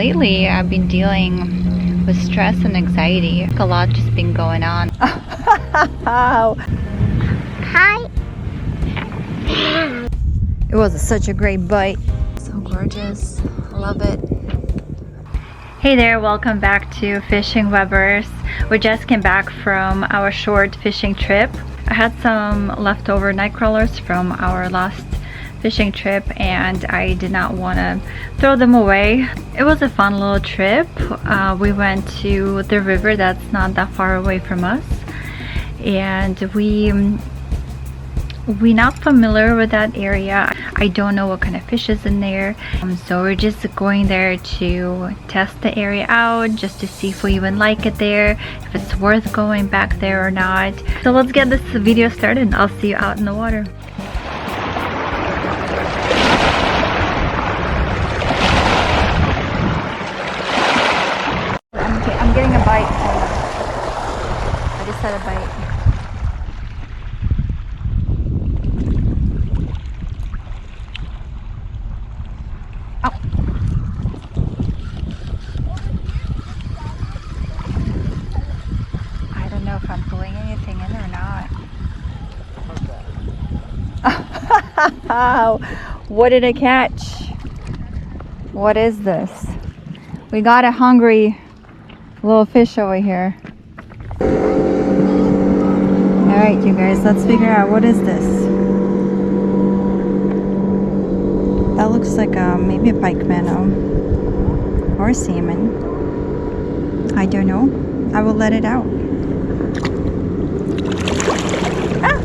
Lately, I've been dealing with stress and anxiety. A lot just been going on. Hi. It was such a great bite. So gorgeous. I love it. Hey there, welcome back to Fishing Webbers. We just came back from our short fishing trip. I had some leftover nightcrawlers from our last fishing trip and I did not want to throw them away. It was a fun little trip. We went to the river that's not that far away from us, and we're not familiar with that area. I don't know what kind of fish is in there, so we're just going there to test the area out, just to see if we even like it there, if it's worth going back there or not. So let's get this video started. I'll see you out in the water. I'm getting a bite. I just had a bite. I don't know if I'm pulling anything in or not. What did I catch? What is this? We got a hungry little fish over here. Alright, you guys, let's figure out what is this. That looks like maybe a pike minnow or a salmon. I don't know. I will let it out. Ah!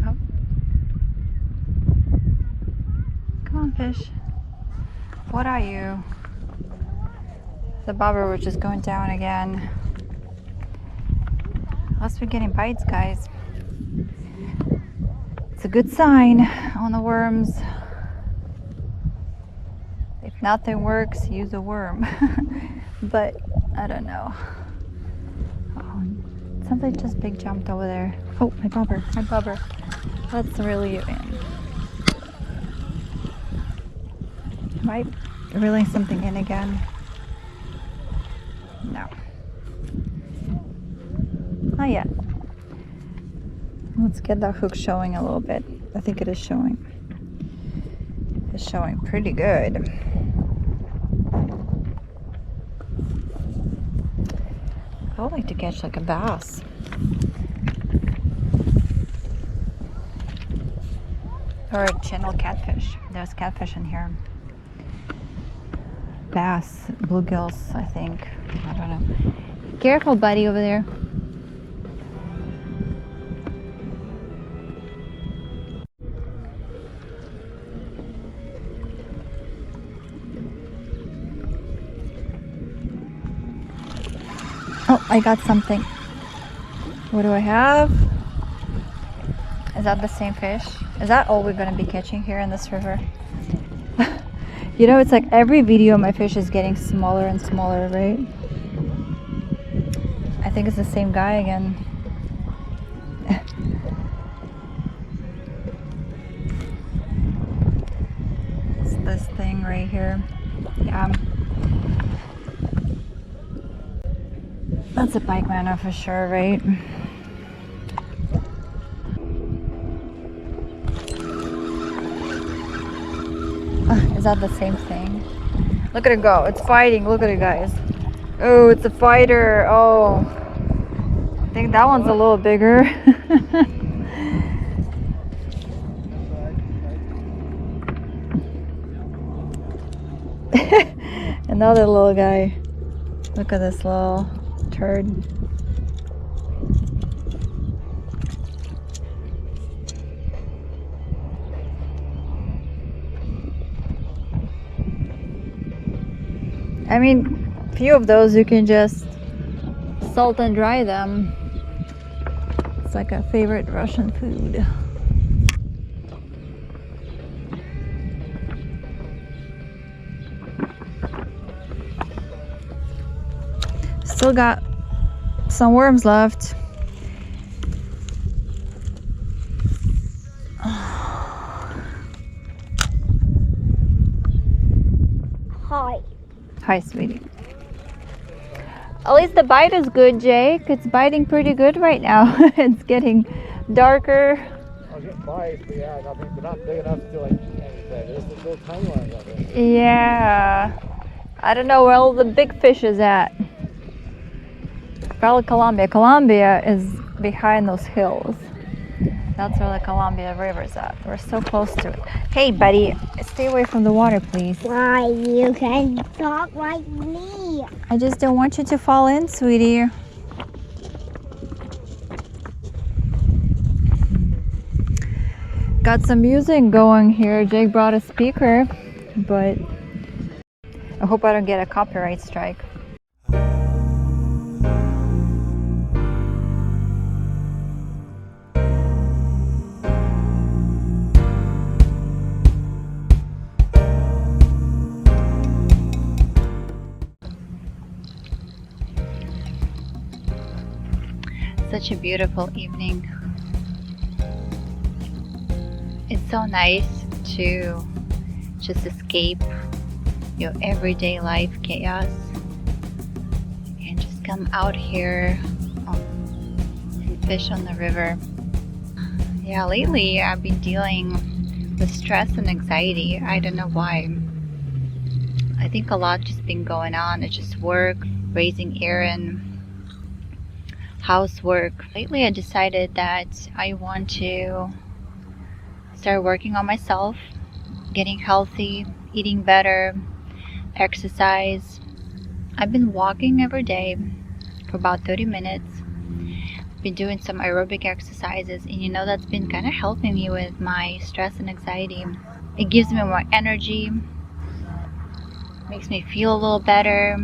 Oh. Come on, fish. What are you? The bobber was just going down again. Unless we're getting bites, guys. It's a good sign on the worms. If nothing works, use a worm. But I don't know. Oh, something just big jumped over there. Oh, my bobber, my bobber. Let's reel you in. Am I reeling something in again? No. Not yet. Let's get that hook showing a little bit. I think it is showing. It's showing pretty good. I would like to catch like a bass. Or a channel catfish. There's catfish in here. Bass, bluegills, I think. I don't know. Careful, buddy, over there. Oh, I got something. What do I have? Is that the same fish? Is that all we're gonna be catching here in this river? You know, it's like every video my fish is getting smaller and smaller, right? I think it's the same guy again. It's this thing right here. Yeah. That's a pike minnow for sure, right? Is that the same thing? Look at it go. It's fighting. Look at it, guys. Oh, it's a fighter. Oh. I think that one's a little bigger. Another little guy. Look at this little turd. I mean, a few of those you can just salt and dry them. It's like a favorite Russian food. Still got some worms left. Hi, sweetie. At least the bite is good, Jake. It's biting pretty good right now. It's getting darker. I was getting bites, but yeah, nothing, but not big enough to like eat anything. There's the little tiny ones out there. Yeah. I don't know where all the big fish is at. Probably Colombia. Colombia is behind those hills. That's where the Columbia River is at. We're so close to it. Hey, buddy, stay away from the water, please. Why you can talk like me? I just don't want you to fall in, sweetie. Got some music going here. Jake brought a speaker, but I hope I don't get a copyright strike. Such a beautiful evening. It's so nice to just escape your everyday life chaos and just come out here and fish on the river. Yeah, lately I've been dealing with stress and anxiety. I don't know why. I think a lot just been going on. It's just work, raising Aaron, housework. Lately I decided that I want to start working on myself, getting healthy, eating better, exercise. I've been walking every day for about 30 minutes. Been doing some aerobic exercises, and you know, that's been kind of helping me with my stress and anxiety. It gives me more energy, makes me feel a little better.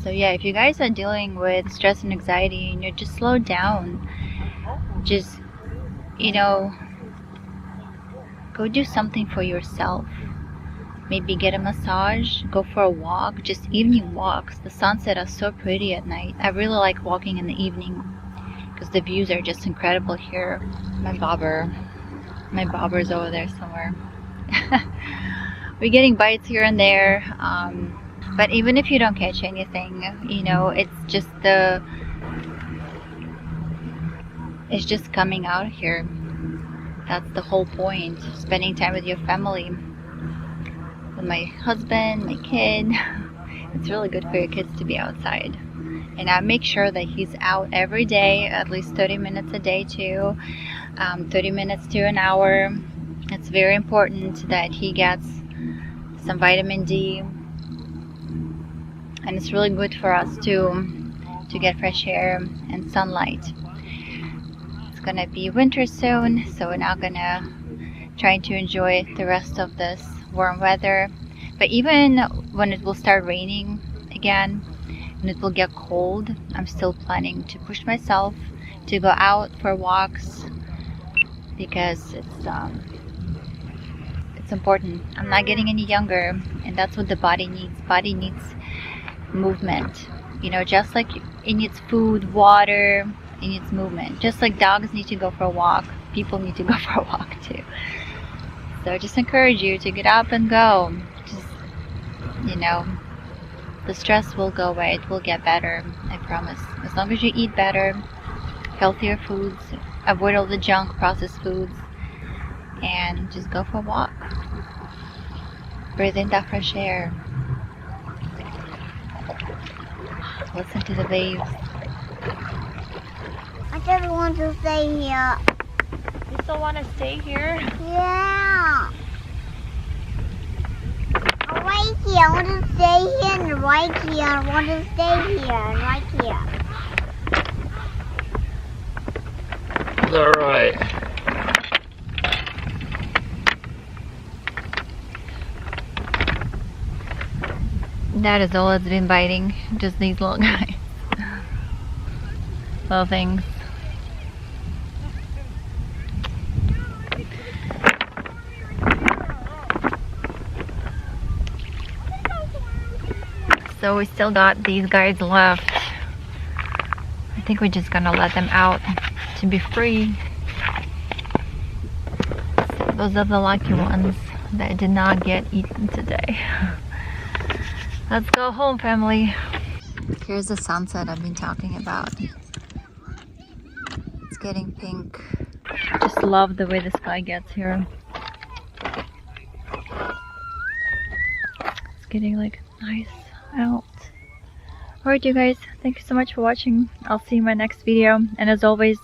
So yeah, if you guys are dealing with stress and anxiety and you're just slow down, just, you know, go do something for yourself. Maybe get a massage, go for a walk, just evening walks. The sunset are so pretty at night. I really like walking in the evening because the views are just incredible here. My bobber's over there somewhere. We're getting bites here and there. But even if you don't catch anything, you know, it's just coming out here. That's the whole point. Spending time with your family, with my husband, my kid. It's really good for your kids to be outside. And I make sure that he's out every day, at least 30 minutes a day too, 30 minutes to an hour. It's very important that he gets some vitamin D. And it's really good for us to get fresh air and sunlight. It's gonna be winter soon, so we're not gonna try to enjoy the rest of this warm weather. But even when it will start raining again and it will get cold, I'm still planning to push myself to go out for walks because it's important. I'm not getting any younger, and that's what the body needs. Body needs movement, you know, just like it needs food, water, it needs movement. Just like dogs need to go for a walk, people need to go for a walk too. So I just encourage you to get up and go. Just, you know, the stress will go away. It will get better, I promise. As long as you eat better, healthier foods, avoid all the junk, processed foods, and just go for a walk. Breathe in that fresh air. Listen to the waves. I just want to stay here. You still want to stay here? Yeah. Right here. I want to stay here and right here. I want to stay here and right here. All right. That is all it's been biting. Just these little guys. Little things. So we still got these guys left. I think we're just gonna let them out to be free. So those are the lucky ones that did not get eaten today. Let's go home, family. Here's the sunset I've been talking about. It's getting pink. Just love the way the sky gets here. It's getting like nice out. Alright you guys, thank you so much for watching. I'll see you in my next video. And as always,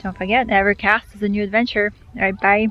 don't forget, every cast is a new adventure. Alright, bye.